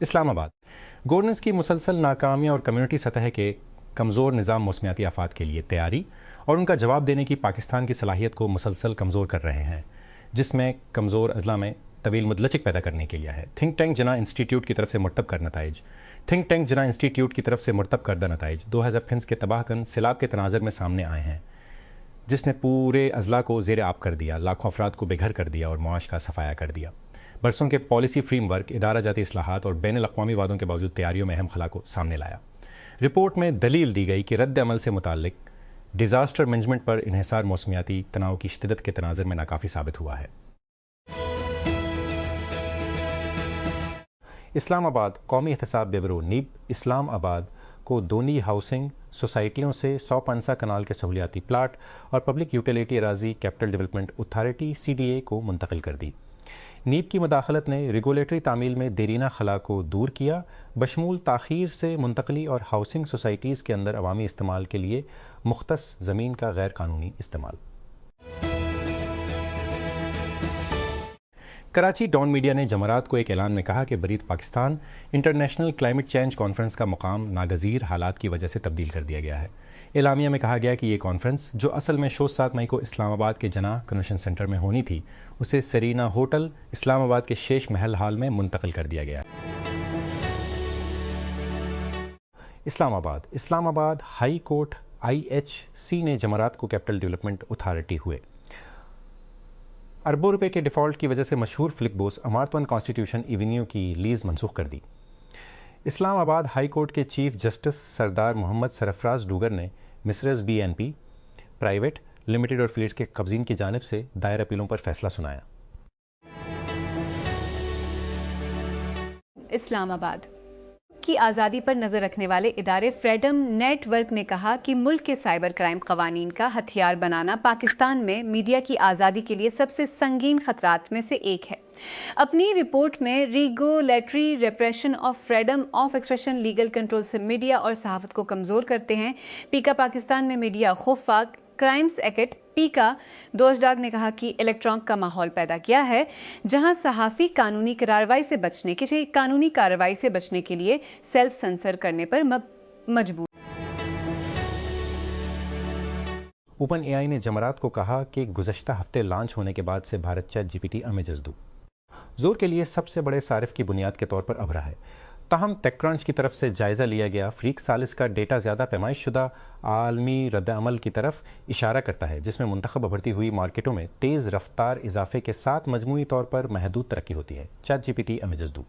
اسلام آباد گورننس کی مسلسل ناکامیاں اور کمیونٹی سطح کے کمزور نظام موسمیاتی آفات کے لیے تیاری اور ان کا جواب دینے کی پاکستان کی صلاحیت کو مسلسل کمزور کر رہے ہیں، جس میں کمزور اضلاع میں طویل مدلچک پیدا کرنے کے لیے ہے۔ تھنک ٹینک جناح انسٹیٹیوٹ کی طرف سے مرتب کر نتائج تھنک ٹینک جناح انسٹیٹیوٹ کی طرف سے مرتب کردہ نتائج 2000 فنس کے تباہ کن سیلاب کے تناظر میں سامنے آئے ہیں، جس نے پورے اضلاع کو زیر آب کر دیا، لاکھوں افراد کو بے گھر کر دیا اور معاش کا صفایا کر دیا۔ برسوں کے پالیسی فریم ورک، ادارہ جاتی اصلاحات اور بین الاقوامی وعدوں کے باوجود تیاریوں میں اہم خلا کو سامنے لایا۔ رپورٹ میں دلیل دی گئی کہ رد عمل سے متعلق ڈیزاسٹر مینجمنٹ پر انحصار موسمیاتی تناؤ کی شدت کے تناظر میں ناکافی ثابت ہوا ہے۔ اسلام آباد قومی احتساب بیورو نیب اسلام آباد کو دونی ہاؤسنگ سوسائٹیوں سے 100 پنسا کنال کے سہولیاتی پلاٹ اور پبلک یوٹیلیٹی اراضی کیپٹل ڈیولپمنٹ اتھارٹی CDA کو منتقل کر دی۔ نیب کی مداخلت نے ریگولیٹری تعمیل میں دیرینہ خلا کو دور کیا، بشمول تاخیر سے منتقلی اور ہاؤسنگ سوسائٹیز کے اندر عوامی استعمال کے لیے مختص زمین کا غیر قانونی استعمال۔ کراچی ڈان میڈیا نے جمعرات کو ایک اعلان میں کہا کہ برید Pakistan international climate change conference کا مقام ناگزیر حالات کی وجہ سے تبدیل کر دیا گیا ہے۔ اعلامیہ میں کہا گیا کہ یہ کانفرنس، جو اصل میں شو 7 مئی کو اسلام آباد کے جناح کنونشن سینٹر میں ہونی تھی، اسے سرینا ہوٹل اسلام آباد کے شیش محل ہال میں منتقل کر دیا گیا۔ اسلام آباد ہائی کورٹ IHC نے جمعرات کو کیپٹل ڈیولپمنٹ اتھارٹی ہوئے اربوں روپے کے ڈیفالٹ کی وجہ سے مشہور فلک بوس امارت 1 کانسٹیٹیوشن ایونیو کی لیز منسوخ کر دی۔ اسلام آباد ہائی کورٹ کے چیف جسٹس سردار محمد سرفراز ڈوگر نے مسرز BNP پرائیویٹ لمیٹڈ اور فلیٹس کے قبضین کی جانب سے دائر اپیلوں پر فیصلہ سنایا۔ اسلام آباد کی آزادی پر نظر رکھنے والے ادارے فریڈم نیٹ ورک نے کہا کہ ملک کے سائبر کرائم قوانین کا ہتھیار بنانا پاکستان میں میڈیا کی آزادی کے لیے سب سے سنگین خطرات میں سے ایک ہے۔ اپنی رپورٹ میں regulatory repression of freedom of expression legal control سے میڈیا اور صحافت کو کمزور کرتے ہیں، پیکا پاکستان میں میڈیا خوفا کرائمز ایکٹ پیکا دوشڈاگ نے کہا کہ الیکٹرانک کا ماحول پیدا کیا ہے جہاں صحافی قانونی کارروائی سے بچنے کے لیے سیلف سنسر کرنے پر مجبور۔ اوپن AI نے جمعرات کو کہا کہ گزشتہ ہفتے لانچ ہونے کے بعد سے بھارت چیٹ GPT امیجزدو زور کے لیے سب سے بڑے صارف کی بنیاد کے طور پر ابھرا ہے۔ تاہم ٹیک کرنچ کی طرف سے جائزہ لیا گیا فریق ثالث کا ڈیٹا زیادہ پیمائش شدہ عالمی رد عمل کی طرف اشارہ کرتا ہے، جس میں منتخب ابھرتی ہوئی مارکیٹوں میں تیز رفتار اضافے کے ساتھ مجموعی طور پر محدود ترقی ہوتی ہے۔ چیٹ GPT امیجزدو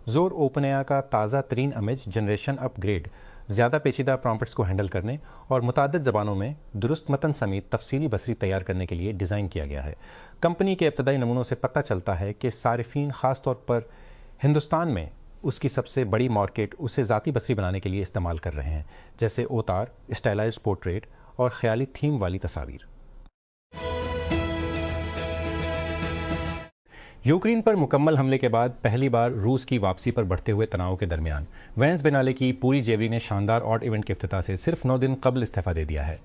زور اوپن AI کا تازہ ترین امیج جنریشن اپ گریڈ زیادہ پیچیدہ پرامپٹس کو ہینڈل کرنے اور متعدد زبانوں میں درست متن سمیت تفصیلی بصری تیار کرنے کے لیے ڈیزائن کیا گیا ہے۔ کمپنی کے ابتدائی نمونوں سے پتہ چلتا ہے کہ صارفین خاص طور پر ہندوستان میں اس کی سب سے بڑی مارکیٹ اسے ذاتی بصری بنانے کے لیے استعمال کر رہے ہیں، جیسے اوتار، اسٹائلائزڈ پورٹریٹ اور خیالی تھیم والی تصاویر۔ یوکرین پر مکمل حملے کے بعد پہلی بار روس کی واپسی پر بڑھتے ہوئے تناؤ کے درمیان وینس بینالے کی پوری جیوری نے شاندار آڈ ایونٹ کے افتتاح سے صرف 9 دن قبل استعفیٰ دے دیا ہے۔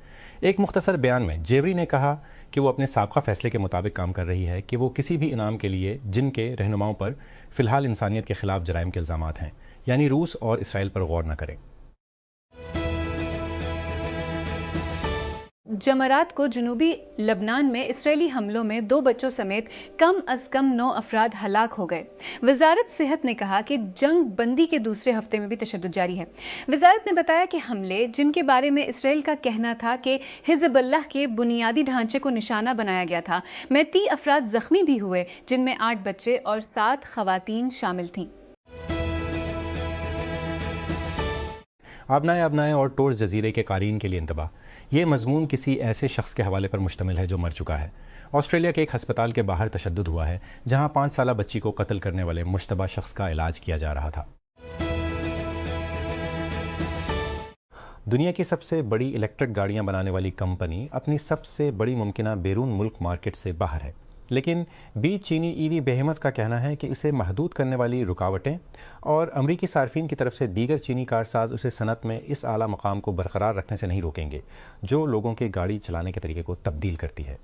ایک مختصر بیان میں جیوری نے کہا کہ وہ اپنے سابقہ فیصلے کے مطابق کام کر رہی ہے کہ وہ کسی بھی انعام کے لیے جن کے رہنماؤں پر فی الحال انسانیت کے خلاف جرائم کے الزامات ہیں، یعنی روس اور اسرائیل پر غور نہ کریں۔ جمعرات کو جنوبی لبنان میں اسرائیلی حملوں میں 2 بچوں سمیت کم از کم 9 افراد ہلاک ہو گئے۔ وزارت صحت نے کہا کہ جنگ بندی کے دوسرے ہفتے میں بھی تشدد جاری ہے۔ وزارت نے بتایا کہ حملے، جن کے بارے میں اسرائیل کا کہنا تھا کہ حزب اللہ کے بنیادی ڈھانچے کو نشانہ بنایا گیا تھا، میں 30 افراد زخمی بھی ہوئے، جن میں 8 بچے اور 7 خواتین شامل تھیں۔ آبنائے اور ٹورس جزیرے کے قارئین کے لیے انتباہ، یہ مضمون کسی ایسے شخص کے حوالے پر مشتمل ہے جو مر چکا ہے۔ آسٹریلیا کے ایک ہسپتال کے باہر تشدد ہوا ہے جہاں 5 سالہ بچی کو قتل کرنے والے مشتبہ شخص کا علاج کیا جا رہا تھا۔ دنیا کی سب سے بڑی الیکٹرک گاڑیاں بنانے والی کمپنی اپنی سب سے بڑی ممکنہ بیرون ملک مارکیٹ سے باہر ہے، لیکن چینی EV بیہمت کا کہنا ہے کہ اسے محدود کرنے والی رکاوٹیں اور امریکی صارفین کی طرف سے دیگر چینی کارساز اسے صنعت میں اس اعلیٰ مقام کو برقرار رکھنے سے نہیں روکیں گے جو لوگوں کے گاڑی چلانے کے طریقے کو تبدیل کرتی ہے۔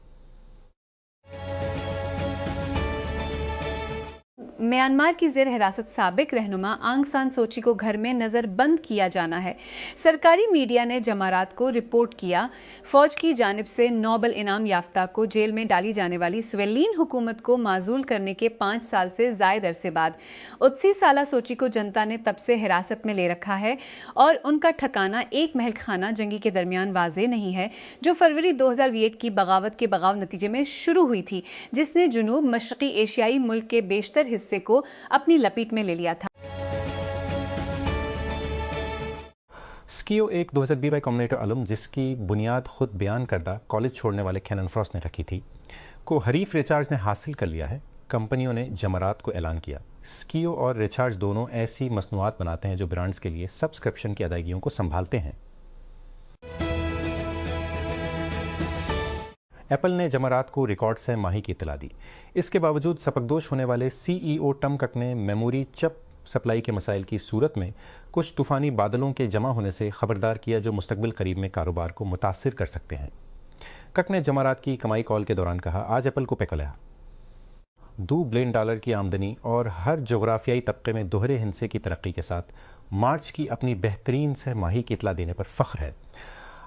म्यांमार की जेर हिरासत साबिक रहनुमा आंग सान सूची को घर में नजर बंद किया जाना है। सरकारी मीडिया ने जमारात को रिपोर्ट किया, फौज की जानिब से नोबेल इनाम याफ्ता को जेल में डाली जाने वाली स्वेलिन हुकूमत को माजूल करने के 5 साल से जायद अरसे बाद 89 साला सूची को जनता ने तब से हिरासत में ले रखा है और उनका ठिकाना एक महल खाना जंगी के दरमियान वाजे नहीं है, जो फरवरी 2001 की बगावत के बगाव नतीजे में शुरू हुई थी, जिसने जुनूब मशरकी एशियाई मुल्क के बेशतर हिस्से को अपनी लपेट में ले लिया था। स्कीओ एक 2020 कॉम्बिनेटर अलम, जिसकी बुनियाद खुद बयान करदा कॉलेज छोड़ने वाले कैनन फ्रॉस्ट ने रखी थी, को हरीफ रिचार्ज ने हासिल कर लिया है। कंपनियों ने जमरात को ऐलान किया। स्कीओ और रिचार्ज दोनों ऐसी मसनूआत बनाते हैं जो ब्रांड्स के लिए सब्सक्रिप्शन की अदायगियों को संभालते हैं। एप्पल ने जमरात को रिकॉर्ड से माही की इत्तला दी। इसके बावजूद सपकदोश होने वाले सीईओ टम कक ने मेमोरी चिप सप्लाई के मसाइल की सूरत में कुछ तूफ़ानी बादलों के जमा होने से खबरदार किया, जो मुस्तकबिल करीब में कारोबार को मुतासिर कर सकते हैं। कक ने जमरात की कमाई कॉल के दौरान कहा, आज एप्पल को पेकला $2 बिलियन की आमदनी और हर जोग्राफियाई तबके में दोहरे हिस्से की तरक्की के साथ मार्च की अपनी बेहतरीन सह माही की इत्तला देने पर फ़ख्र है।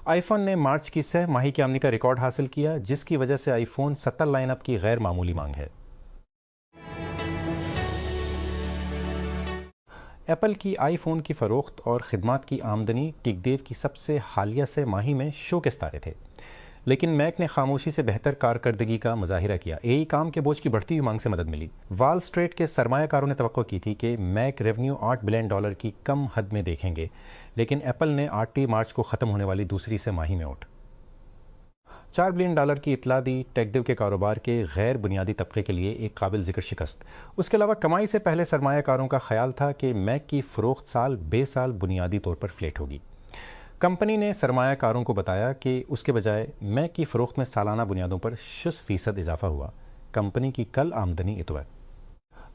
आईफोन ने मार्च की सह माही की आमदनी का रिकॉर्ड हासिल किया, जिसकी वजह से आईफोन 17 लाइनअप की गैर मामूली मांग है। एप्पल की आईफोन की फ़रोख्त और ख़िदमात की आमदनी टिकदेव की सबसे हालिया से माही में शोकेस तारे थे, लेकिन मैक ने खामोशी से बेहतर कारकर्दगी का मुजाहिरा किया। एई काम के बोझ की बढ़ती हुई मांग से मदद मिली। वॉल स्ट्रीट के सरमायाकारों ने तवक्को की थी कि मैक रेवेन्यू $8 बिलियन की कम हद में देखेंगे, लेकिन एप्पल ने 8 मार्च को ख़त्म होने वाली दूसरी से माही में उठ $4 बिलियन की इतला दी। टेकदेव के कारोबार के गैर बुनियादी तबके के लिए एक काबिल जिक्र शिकस्त। उसके अलावा कमाई से पहले सरमायाकारों का ख्याल था कि मैक की फ़रोख्त साल बे साल बुनियादी तौर पर फ्लैट होगी। कंपनी ने सरमायाकारों को बताया कि उसके बजाय मैक की फ़रोख्त में सालाना बुनियादों पर 60% इजाफा हुआ। कंपनी की कल आमदनी इतवार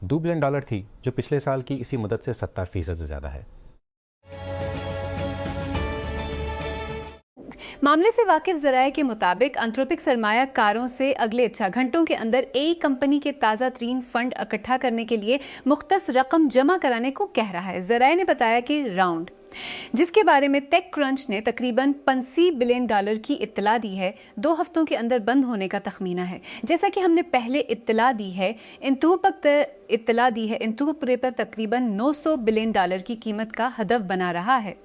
$2 बिलियन थी, जो पिछले साल की इसी मुद्दत से 70% से ज़्यादा है। मामले से वाकिफ ज़राए के मुताबिक एंथ्रोपिक सरमायाकारों से अगले 6 घंटों के अंदर एई कंपनी के ताज़ा तरीन फंड इकट्ठा करने के लिए मुख्तस रकम जमा कराने को कह रहा है। ज़राए ने बताया कि राउंड, जिसके बारे में टेक क्रंच ने तकरीबन $50 बिलियन की इत्तला दी है, 2 हफ्तों के अंदर बंद होने का तखमीना है। जैसा कि हमने पहले इत्तला दी है, इंतूपुरे पर तकरीबन $900 बिलियन की कीमत का हदफ बना रहा है।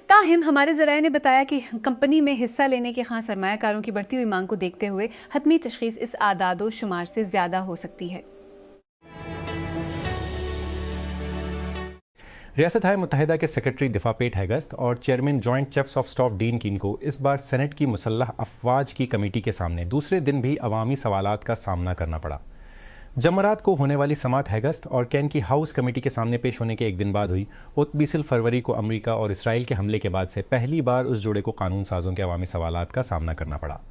ताहिम हमारे ज़राए ने बताया कि कंपनी में हिस्सा लेने के खास सरमायाकारों की बढ़ती हुई मांग को देखते हुए हतमी तशखीस इस आदादो शुमार से ज़्यादा हो सकती है। रियासत मुत्तहिदा के सेक्रेटरी दिफा पेट हेगस्त और chairman joint chiefs of staff dean कीन को इस बार सेनेट की मुसल्लह अफवाज की कमेटी के सामने दूसरे दिन भी अवामी सवालात का सामना करना पड़ा। जमरात को होने वाली समात हेगस्त और कैन की हाउस कमेटी के सामने पेश होने के एक दिन बाद हुई। 20 फरवरी को अमरीका और इसराइल के हमले के बाद से पहली बार उस जोड़े को कानून साजों के अवामी सवालात का सामना करना पड़ा।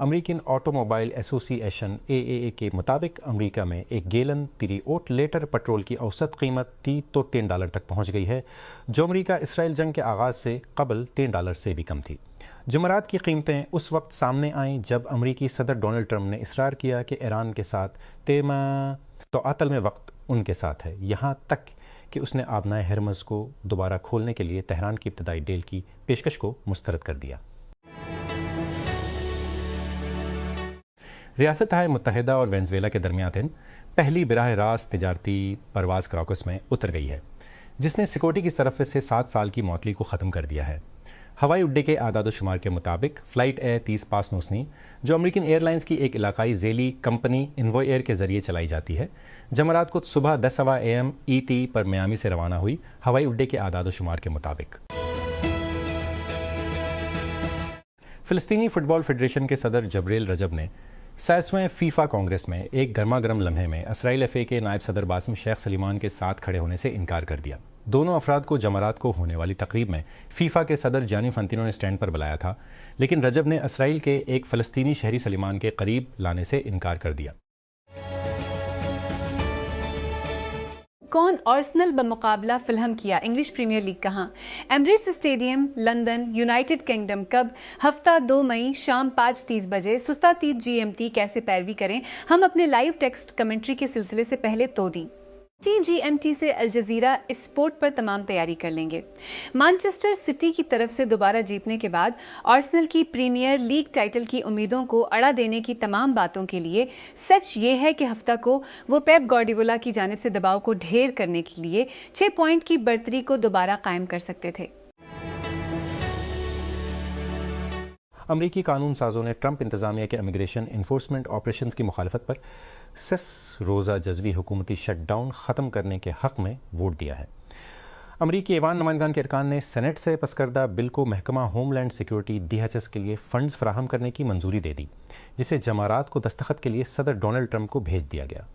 अमेरिकन ऑटोमोबाइल एसोसिएशन AAA के मुताबिक अमेरिका में एक गैलन 3 लीटर पेट्रोल की औसत कीमत $3 तक पहुंच गई है, जो अमेरिका इसराइल जंग के आगाज़ से कबल $3 से भी कम थी। जमरात की कीमतें उस वक्त सामने आईं जब अमेरिकी सदर डोनाल्ड ट्रंप ने इसरार किया कि ईरान के साथ तो आतल में वक्त उनके साथ है, यहाँ तक कि उसने आबनाए हरमज़ को दोबारा खोलने के लिए तेहरान की इब्तदाई डील की पेशकश को मुस्तरद कर दिया। रियासत मुत्तहिदा और वेनेज़ुएला के दरमियान पहली बराह रास्त तिजारती परवाज़ क्राकस में उतर गई है, जिसने सिक्योरिटी की तरफ से 7 साल की मौतली को ख़त्म कर दिया है। हवाई अड्डे के आदाद शुमार के मुताबिक फ़्लाइट A30 पास नोसनी, जो अमेरिकन एयरलाइंस की एक इलाकाई ज़ेली कंपनी इन्वॉय एयर के ज़रिए चलाई जाती है, जमरात को सुबह 10 AM ET पर मियामी से रवाना हुई। हवाई अड्डे के आदाद शुमार के मुताबिक फ़िलिस्तीनी फ़ुटबॉल फेडरेशन के सदर जबरेल रजब ने 60वें फीफा कांग्रेस में एक गर्मागर्म लम्हे में इसराइल FA के नायब सदर बासिम शेख सलीमान के साथ खड़े होने से इनकार कर दिया। दोनों अफराद को जमरात को होने वाली तकरीब में फीफा के सदर जानी फंतिनो ने स्टैंड पर बुलाया था, लेकिन रजब ने इसराइल के एक फ़लस्तीनी शहरी सलीमान के करीब लाने से इनकार कर दिया। कौन आर्सेनल बमुकाबला फुलहम किया इंग्लिश प्रीमियर लीग कहां? Emirates stadium London United kingdom कब? हफ्ता 2 मई शाम 5:30 बजे सुस्ता 30 GMT। कैसे पैरवी करें? हम अपने लाइव टेक्स्ट कमेंट्री के सिलसिले से पहले तो दी GMT से अल जजीरा स्पोर्ट पर तमाम तैयारी कर लेंगे। मैनचेस्टर सिटी की तरफ से दोबारा जीतने के बाद आर्सेनल की प्रीमियर लीग टाइटल की उम्मीदों को अड़ा देने की तमाम बातों के लिए सच ये है कि हफ्ता को वो पेप गार्डियोला की जानिब से दबाव को ढेर करने के लिए 6 पॉइंट की बढ़तरी को दोबारा कायम कर सकते थे। अमरीकी कानून साजों ने ट्रंप इंतजामिया के इमिग्रेशन इन्फोर्समेंट ऑपरेशंस की मुखालफत पर 6 रोज़ा जज़वी हुकूमती शटडाउन ख़त्म करने के हक़ में वोट दिया है। अमरीकी ऐवान नुमाइंदगान के अरकान ने सेनेट से पास करदा बिल को महकमा होमलैंड सिक्योरिटी DHS के लिए फ़ंड्स फराहम करने की मंजूरी दे दी, जिसे जमारात को दस्तखत के लिए सदर डोनाल्ड ट्रंप को भेज दिया गया।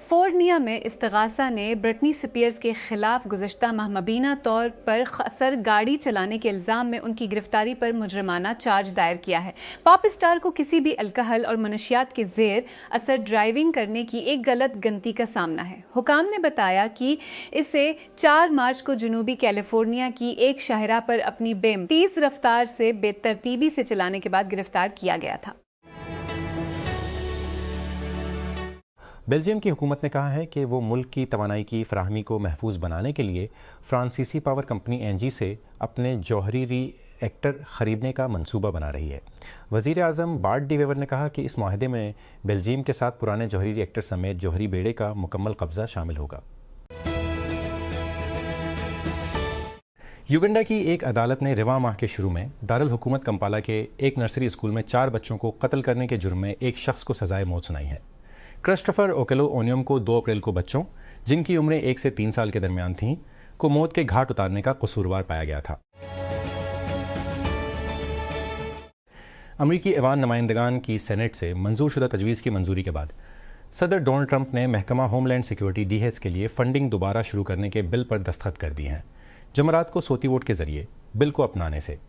फोर्निया में इस्तिगासा ने ब्रिटनी स्पीयर्स के खिलाफ गुज़श्ता माह मुबीना तौर पर असर गाड़ी चलाने के इल्ज़ाम में उनकी गिरफ्तारी पर मुजरिमाना चार्ज दायर किया है। पॉप स्टार को किसी भी अल्कोहल और मनशियात के ज़ेर असर ड्राइविंग करने की एक गलत गनती का सामना है। हुकाम ने बताया कि इसे 4 मार्च को जनूबी कैलिफोर्निया की एक शाहरा पर अपनी तेज रफ्तार से बेतरतीबी से चलाने के बाद गिरफ्तार किया गया था। बेल्जियम की हुकूमत ने कहा है कि वो मुल्क की तवानाई की फराहमी को महफूज बनाने के लिए फ्रांसीसी पावर कंपनी ENGIE से अपने जौहरी रिएक्टर ख़रीदने का मंसूबा बना रही है। वज़ीर आज़म बार्ट डी वेवर ने कहा कि इस माहदे में बेल्जियम के साथ पुराने जौहरी रिएक्टर समेत जौहरी बेड़े का मुकम्मल कब्ज़ा शामिल होगा। युगंडा की एक अदालत ने रवां माह के शुरू में दारुल हुकूमत कंपाला के एक नर्सरी स्कूल में 4 बच्चों को कत्ल करने के जुर्म में एक शख्स को सजाए मौत सुनाई है। क्रिस्टोफर ओकेलो ओनियम को 2 अप्रैल को बच्चों, जिनकी उम्रें 1 से 3 साल के दरमियान थीं, को मौत के घाट उतारने का कसूरवार पाया गया था। अमरीकी ऐवान नुमाइंदगान की सेनेट से मंजूर शुदा तजवीज़ की मंजूरी के बाद सदर डोनाल्ड ट्रंप ने महकमा होमलैंड सिक्योरिटी DHS के लिए फंडिंग दोबारा शुरू करने के बिल पर दस्तखत कर दी हैं, जमरात को सोती वोट के जरिए बिल को अपनाने से,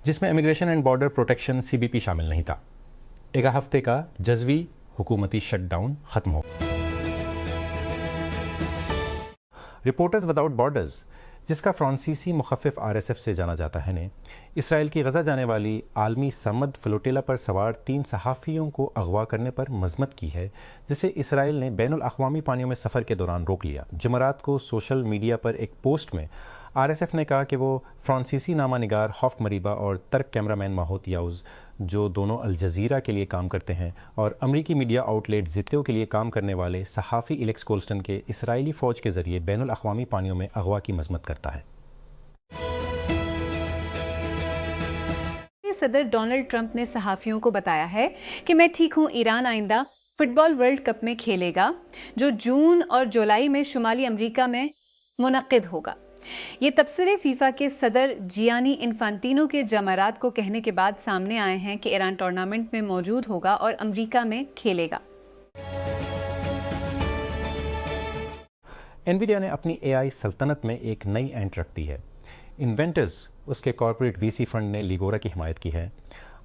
जिसमें immigration and border protection CBP शामिल नहीं था। एक हफ्ते का जज़वी हुकूमती शटडाउन खत्म हो। रिपोर्टर्स विदाउट बॉर्डर्स, जिसका फ्रांसीसी मुखफ़िफ़ RSF से जाना जाता है, ने इसराइल की गज़ा जाने वाली आलमी समद फ्लोटिला पर सवार 3 सहाफ़ियों को अगवा करने पर मज़म्मत की है, जिसे इसराइल ने बैनुल अक़वामी पानियों में सफ़र के दौरान रोक लिया। जुमेरात को सोशल मीडिया पर एक पोस्ट में RSF ने कहा कि वो फ्रांसीसी नामा निगार हॉफ मरीबा और तर्क कैमरामैन माहौत याउज़, जो दोनों अल जज़ीरा के लिए काम करते हैं, और अमरीकी मीडिया आउटलेट ज़ित्तो के लिए काम करने वाले सहाफ़ी एलेक्स कोल्स्टन के इसराइली फ़ौज के ज़रिए बैनुल अक़वामी पानियों में अगवा की मज़म्मत करता है। सदर डोनाल्ड ट्रंप ने सहाफ़ियों को बताया है कि मैं ठीक हूँ, ईरान आइंदा फुटबॉल वर्ल्ड कप में खेलेगा, जो जून और जुलाई में शुमाली अमरीका में मुनक़िद होगा। ये तबसरे फीफा के सदर जियानी इन्फांटिनो के जमारात को कहने के बाद सामने आए हैं कि ईरान टूर्नामेंट में मौजूद होगा और अमेरिका में खेलेगा। एनवीडिया ने अपनी AI सल्तनत में एक नई एंट रख दी है। इन्वेंटर्स, उसके कॉर्पोरेट VC फंड ने लिगोरा की हिमायत की है,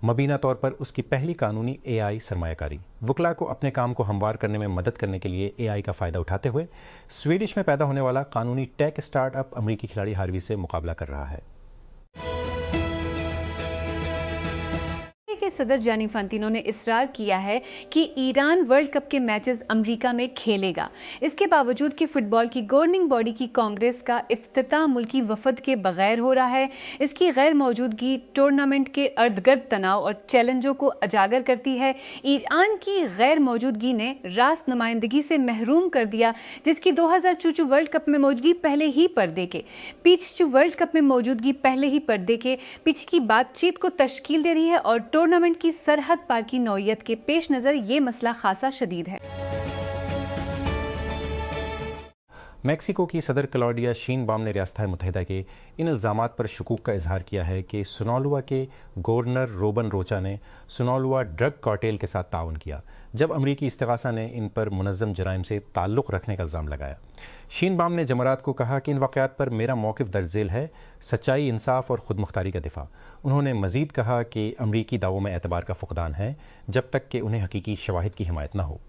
मबीना तौर पर उसकी पहली कानूनी AI सरमायाकारी। वकला को अपने काम को हमवार करने में मदद करने के लिए AI का फ़ायदा उठाते हुए स्वीडिश में पैदा होने वाला कानूनी टेक स्टार्टअप अमरीकी खिलाड़ी हार्वी से मुकाबला कर रहा है। के सदर जियानी इन्फांटिनो ने इसरार किया है कि ईरान वर्ल्ड कप के मैचेस अमेरिका में खेलेगा। इसके बावजूद कि फुटबॉल की गवर्निंग बॉडी की कांग्रेस का इफ्तिताह मुल्की वफद के बगैर हो रहा है, इसकी गैर मौजूदगी टूर्नामेंट के अर्धगर्द तनाव और चैलेंजों को उजागर करती है। ईरान की गैर मौजूदगी ने रास नुमाइंदगी से महरूम कर दिया, जिसकी 2024 वर्ल्ड कप में मौजूदगी पहले ही पर्दे के पीछे की बातचीत को तश्कील दे रही है और टूर्नामेंट की सरहद पार की नौयत के पेश नज़र ये मसला खासा शदीद है। मैक्सिको की सदर क्लॉडिया शीनबाम ने रियासत मुत्तहिदा के इन इल्ज़ामात पर शकूक का इजहार किया है कि सिनालुआ के गवर्नर रोबन रोचा ने सिनालुआ ड्रग कार्टेल के साथ ताउन किया, जब अमरीकी इस्तिगासा ने इन पर मुनज़्ज़म जराइम से ताल्लुक़ रखने का इल्ज़ाम लगाया। शीनबाम ने जमरात को कहा कि इन वाक़यात पर मेरा मौक़िफ़ दर्ज झेल है, सच्चाई, इंसाफ और ख़ुद मुख्तारी का दिफा। उन्होंने मज़ीद कहा कि अमरीकी दावों में एतबार का फ़ुक़दान है जब तक कि उन्हें हकीकी शवाहिद की हिमायत न हो।